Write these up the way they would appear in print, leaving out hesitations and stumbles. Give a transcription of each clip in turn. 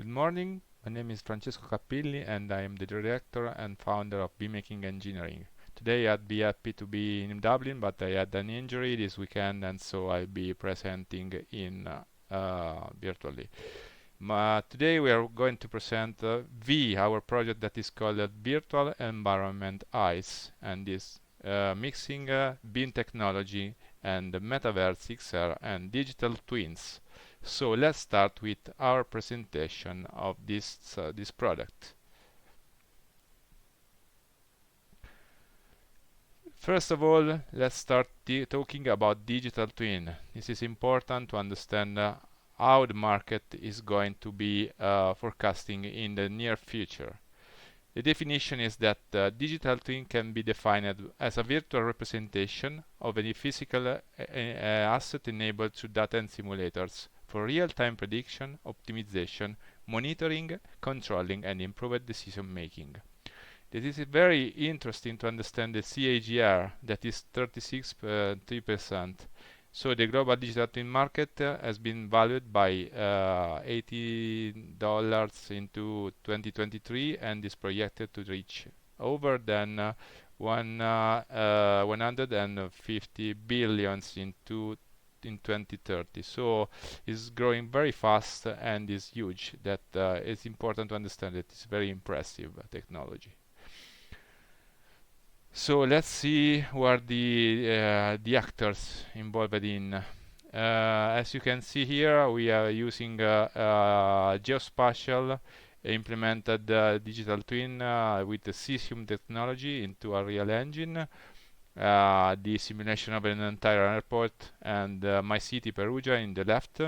Good morning, my name is Francesco Cappilli and I am the director and founder of BIM Engineering. Today I'd be happy to be in Dublin, but I had an injury this weekend and so I'll be presenting in virtually. Today we are going to present VEE, our project that is called Virtual Environment Eyes, and is mixing BIM technology and Metaverse, XR and digital twins. So let's start with our presentation of this product. First of all, let's start talking about digital twin. This is important to understand how the market is going to be forecasting in the near future. The definition is that digital twin can be defined as a virtual representation of any physical asset enabled through data and simulators for real-time prediction, optimization, monitoring, controlling, and improved decision making. It is very interesting to understand the CAGR, that is 36.3%. So the global digital twin market has been valued by $80 into 2023 and is projected to reach over than 150 billions in 2030. So it's growing very fast and is huge. That it's important to understand that it's very impressive technology. So let's see who are the actors involved in. As you can see here, we are using geospatial implemented digital twin with the cesium technology into a real engine, the simulation of an entire airport, and my city Perugia in the left.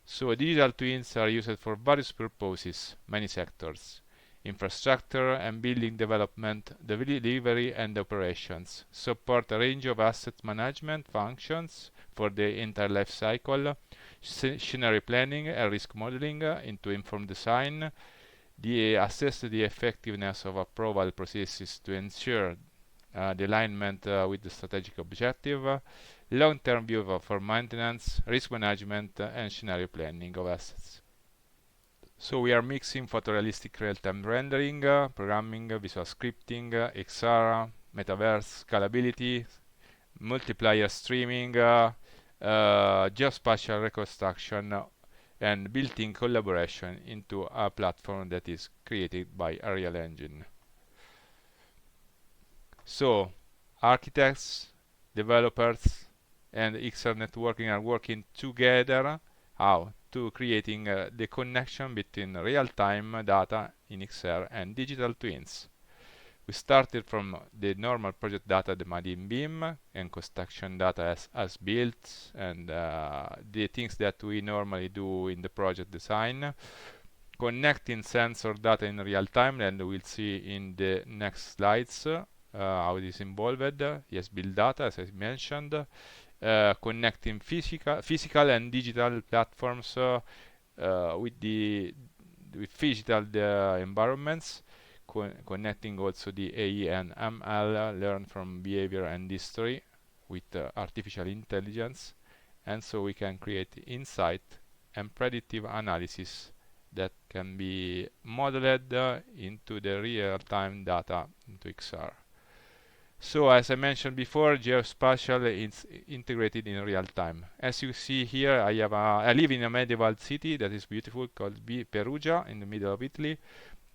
So digital twins are used for various purposes, many sectors. Infrastructure and building development, delivery and operations, support a range of asset management functions for the entire life cycle, scenario planning and risk modeling into informed design, assess the effectiveness of approval processes to ensure the alignment with the strategic objective, long-term view for maintenance, risk management and scenario planning of assets. So we are mixing photorealistic real-time rendering, programming, visual scripting, XR, Metaverse, scalability, multiplayer streaming, geospatial reconstruction, and built-in collaboration into a platform that is created by a real engine. So architects, developers, and XR networking are working together. How? To creating the connection between real-time data in XR and digital twins. We started from the normal project data demanded in BIM and construction data as built and the things that we normally do in the project design. Connecting sensor data in real time, and we'll see in the next slides how it is involved. Yes, build data, as I mentioned. Connecting physical and digital platforms with physical environments, connecting also the AE and ML, learn from behavior and history with artificial intelligence, and so we can create insight and predictive analysis that can be modeled into the real-time data into XR. So as I mentioned before, geospatial is integrated in real time. As you see here, I live in a medieval city that is beautiful called Perugia in the middle of Italy.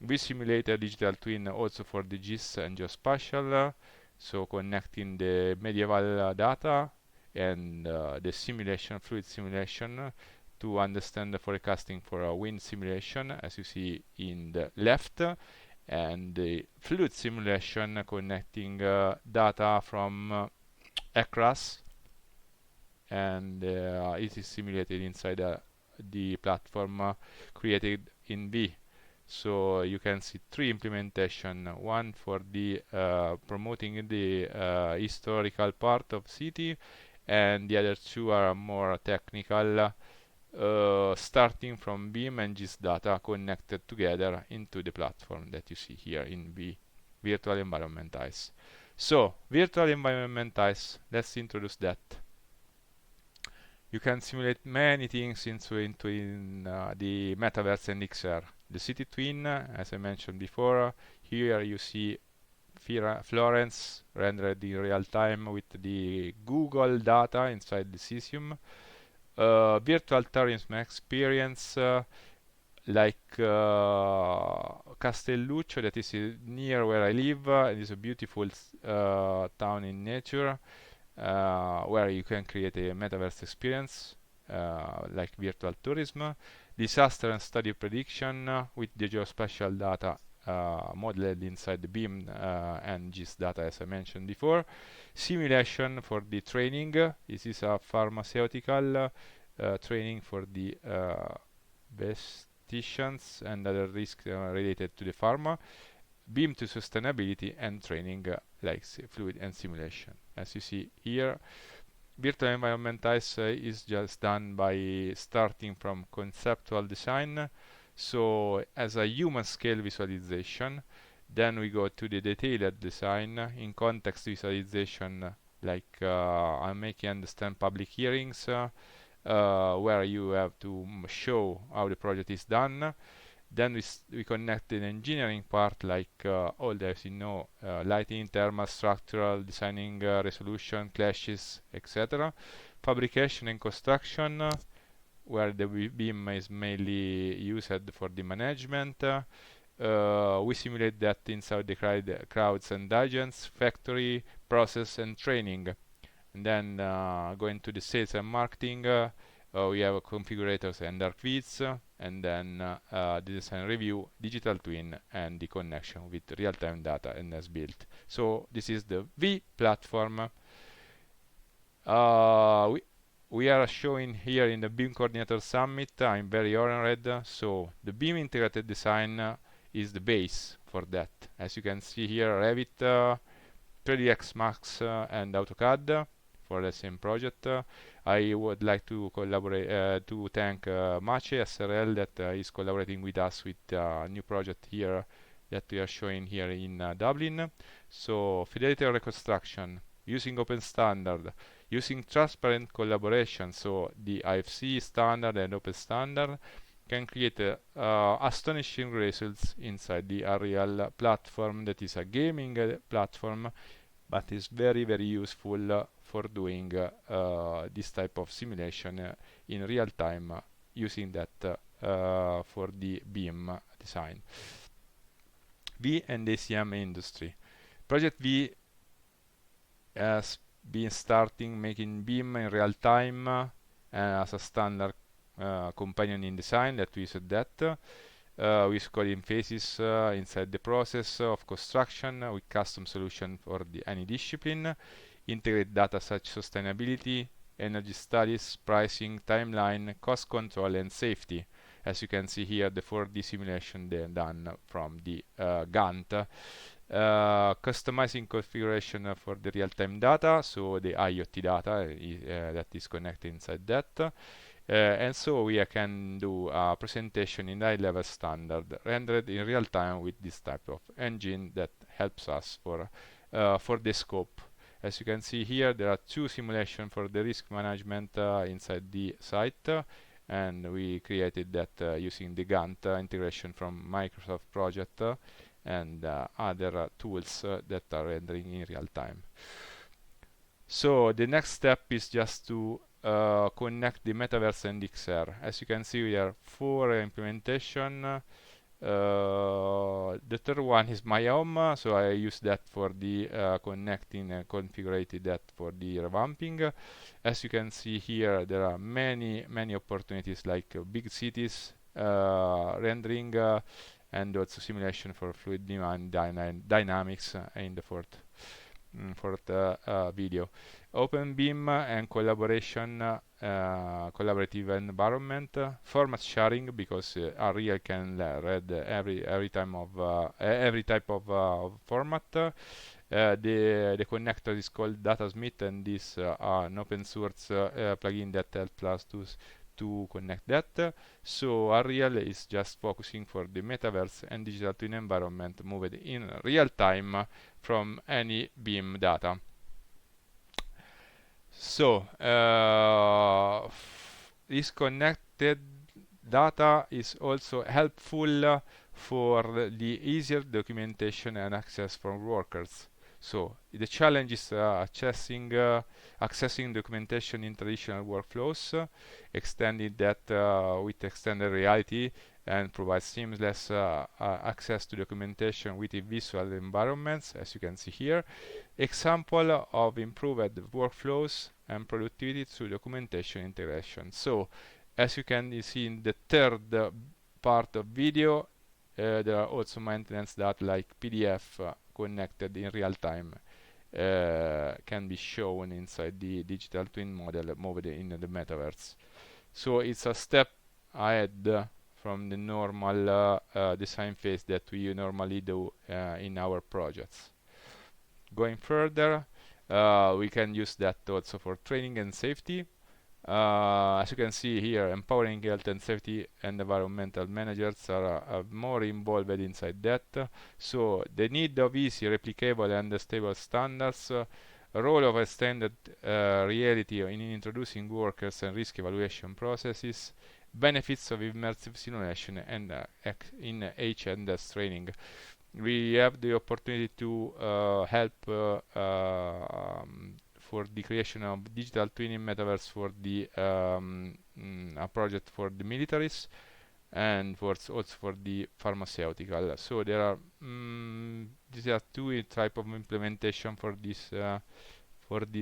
We simulate a digital twin also for the GIS and geospatial, so connecting the medieval data and the simulation, fluid simulation, to understand the forecasting for a wind simulation, as you see in the left, and the fluid simulation connecting data from across, and it is simulated inside the platform created in VEE. So you can see three implementation: one for the promoting the historical part of city, and the other two are more technical, starting from BIM and GIS data connected together into the platform that you see here in VEE, Virtual Environment Eyes. So, Virtual Environment Eyes, let's introduce that. You can simulate many things into the Metaverse and XR. the city twin, as I mentioned before. Here you see Florence rendered in real time with the Google data inside the Cesium. Virtual tourism experience like Castelluccio, that is near where I live. It is a beautiful town in nature where you can create a metaverse experience like virtual tourism. Disaster and study prediction with the geospatial data modeled inside the BIM and GIS data, as I mentioned before. Simulation for the training. This is a pharmaceutical training for the statisticians and other risks related to the pharma. BIM to sustainability and training like fluid and simulation. As you see here, virtual environment is just done by starting from conceptual design, so as a human scale visualization. Then we go to the detailed design in context visualization, like I'm making understand public hearings, where you have to show how the project is done. Then we connect the engineering part, like all the, as you know, lighting, thermal, structural, designing, resolution, clashes, etc. Fabrication and construction, where the BIM is mainly used for the management. We simulate that inside the crowds and agents, factory, process, and training. And then going to the sales and marketing, we have configurators and archviz, and then the design review, digital twin, and the connection with real-time data and as built. So this is the VEE platform. We are showing here in the BIM Coordinator Summit. I'm very honored. So the BIM integrated design is the base for that. As you can see here, Revit, 3ds Max, and AutoCAD for the same project. I would like to collaborate to thank Mace SRL that is collaborating with us with a new project here that we are showing here in Dublin. So fidelity reconstruction using open standard, using transparent collaboration, so the IFC standard and open standard can create astonishing results inside the Unreal platform, that is a gaming platform, but is very useful for doing this type of simulation in real time, using that for the BIM design. VEE and ACM industry. Project VEE has been starting making BIM in real time as a standard companion in design that we said that. With coding phases inside the process of construction with custom solution for any discipline, integrate data such sustainability, energy studies, pricing, timeline, cost control, and safety. As you can see here, the 4D simulation done from the Gantt. Customizing configuration for the real-time data, so the IoT data that is connected inside that. And so we can do a presentation in high-level standard rendered in real time with this type of engine that helps us for the scope. As you can see here, there are two simulations for the risk management inside the site, and we created that using the Gantt integration from Microsoft project and other tools that are rendering in real time. So the next step is just to connect the Metaverse and XR. As you can see, we have 4 implementation. The third one is my home, so I use that for the connecting and configuring that for the revamping. As you can see here, there are many opportunities like big cities rendering and also simulation for fluid demand dynamics in the fourth video. Open BIM and collaboration, collaborative environment, format sharing, because Unreal can read every type of format. The connector is called DataSmith, and this an open source plugin that helps us to connect that. So Unreal is just focusing for the metaverse and digital twin environment moved in real time from any BIM data. So this connected data is also helpful for the easier documentation and access for workers. So the challenge is accessing documentation in traditional workflows, extending that with extended reality and provide seamless access to documentation with the visual environments, as you can see here. Example of improved workflows and productivity through documentation integration. So, as you can see in the third part of video, there are also maintenance data like PDF connected in real time can be shown inside the digital twin model moved in the metaverse. So it's a step ahead from the normal design phase that we normally do in our projects. Going further, we can use that also for training and safety. As you can see here, empowering health and safety and environmental managers are more involved inside that. So the need of easy, replicable and stable standards, a role of extended reality in introducing workers and risk evaluation processes, benefits of immersive simulation and in H&S training. We have the opportunity to help for the creation of digital twinning metaverse for the a project for the militaries and also for the pharmaceutical. So there are these are two type of implementation for this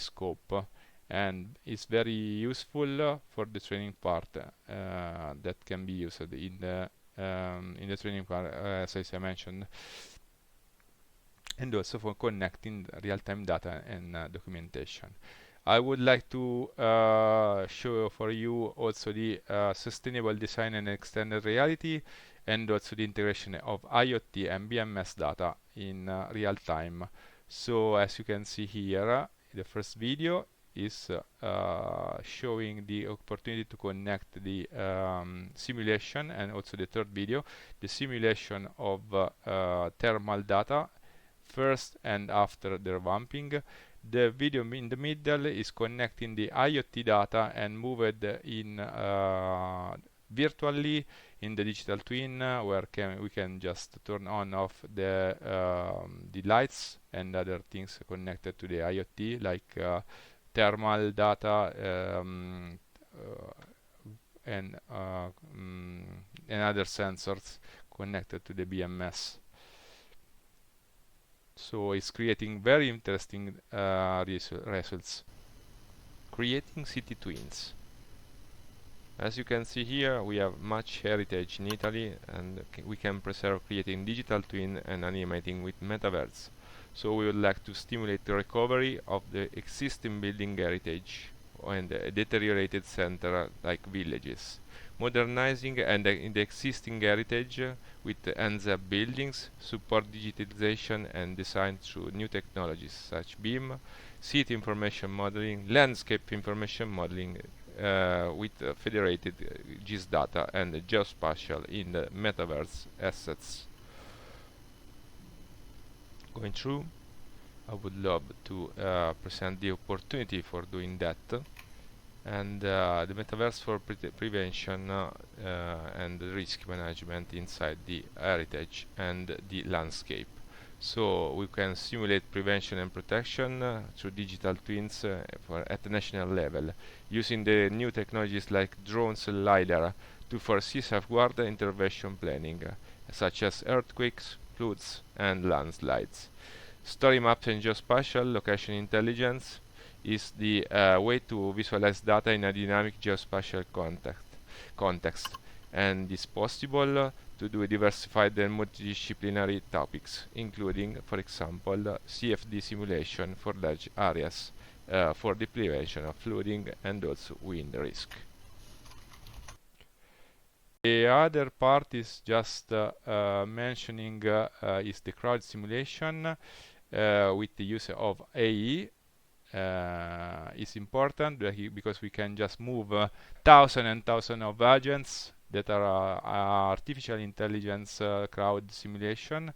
scope, and it's very useful for the training part that can be used in the training part, as I mentioned, and also for connecting real-time data and documentation. I would like to show for you also the sustainable design and extended reality, and also the integration of IoT and BMS data in real time. So as you can see here, the first video is showing the opportunity to connect the simulation, and also the third video, the simulation of thermal data first and after the revamping. The video in the middle is connecting the IoT data and moved in virtually in the digital twin, where we can just turn on off the lights and other things connected to the IoT, like thermal data and other sensors connected to the BMS. So it's creating very interesting results. Creating city twins. As you can see here, we have much heritage in Italy, and we can preserve creating digital twin and animating with metaverse. So we would like to stimulate the recovery of the existing building heritage and deteriorated center like villages, modernizing and in the existing heritage with NZ buildings, support digitalization and design through new technologies such BIM, city information modeling, landscape information modeling with federated GIS data and geospatial in the metaverse assets. Going through, I would love to present the opportunity for doing that, and the metaverse for prevention and risk management inside the heritage and the landscape. So we can simulate prevention and protection through digital twins at the national level, using the new technologies like drones and LiDAR to foresee safeguard intervention planning, such as earthquakes, floods and landslides. Story maps and geospatial location intelligence is the way to visualize data in a dynamic geospatial context, and is possible to do diversified and multidisciplinary topics, including, for example, CFD simulation for large areas for the prevention of flooding and also wind risk. The other part is just mentioning is the crowd simulation with the use of AE. Is important because we can just move thousands and thousands of agents that are artificial intelligence crowd simulation.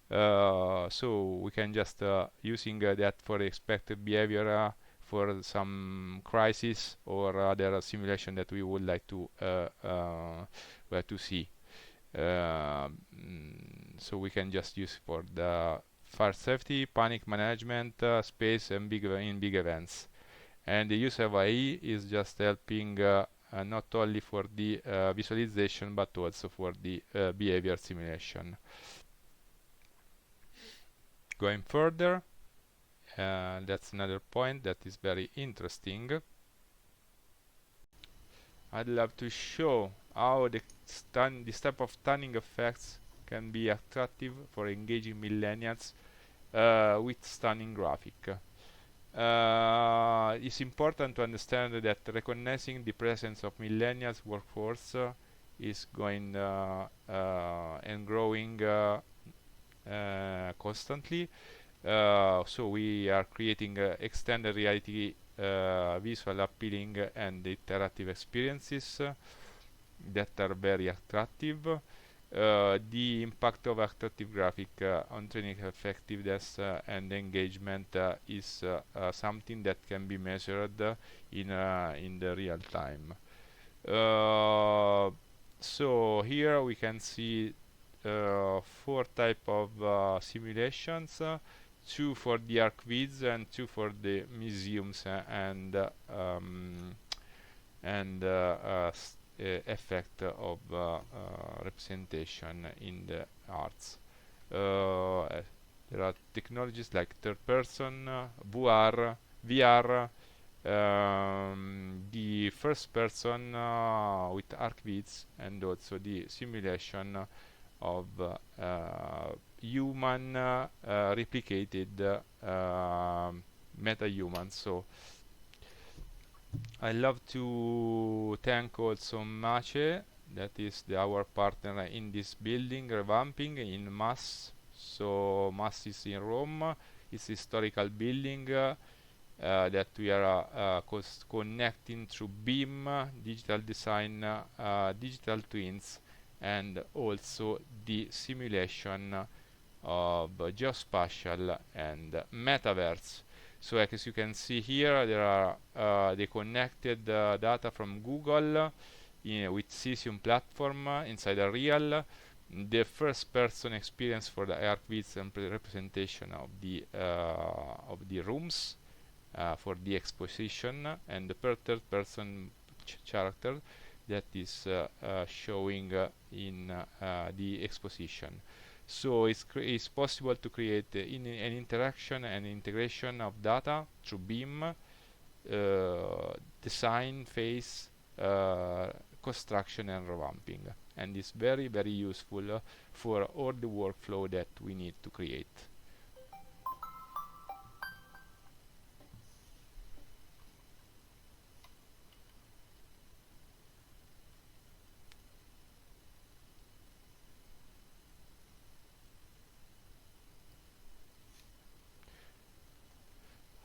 So we can just using that for expected behavior for some crisis or other simulation that we would like to see. So we can just use for the fire safety, panic management, space, and big events. And the use of AI is just helping not only for the visualization but also for the behavior simulation. Going further, that's another point that is very interesting. I'd love to show how this type of stunning effects can be attractive for engaging millennials with stunning graphic. It's important to understand that recognizing the presence of millennials workforce is going and growing constantly. So we are creating extended reality visual appealing and interactive experiences that are very attractive. The impact of attractive graphic on training effectiveness and engagement is something that can be measured in the real time. So here we can see 4 type of simulations, 2 for the arcades and 2 for the museums and effect of representation in the arts. There are technologies like third person, VR, the first person with arcades, and also the simulation of human replicated meta-human. So I love to thank also Mace, that is our partner in this building revamping in Mass. So Mass is in Rome. It's historical building that we are connecting through BIM, digital design, digital twins, and also the simulation of geospatial and metaverse. So as you can see here, there are the connected data from Google with Cesium platform inside a real. The first person experience for the arcades and representation of the rooms for the exposition, and the third person character that is showing in the exposition. So it's possible to create an interaction and integration of data through BIM, design phase, construction, and revamping. And it's very, very useful for all the workflow that we need to create.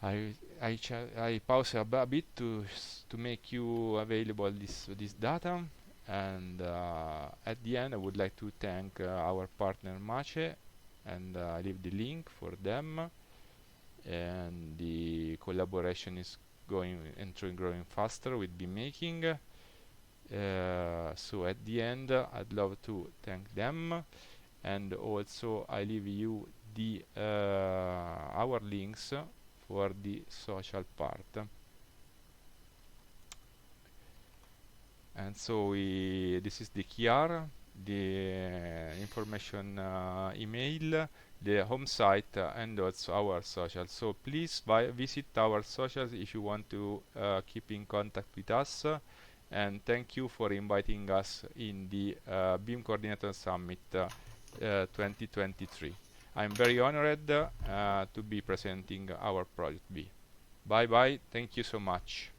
I pause a bit to make you available this data, and at the end I would like to thank our partner Mace, and I leave the link for them, and the collaboration is going and growing faster with BeamMaking. So at the end I'd love to thank them, and also I leave you the our links for the social part. And so this is the QR, the information email, the home site, and also our social. So please visit our socials if you want to keep in contact with us. And thank you for inviting us in the BIM Coordinator Summit 2023. I'm very honored to be presenting our project B. Bye bye. Thank you so much.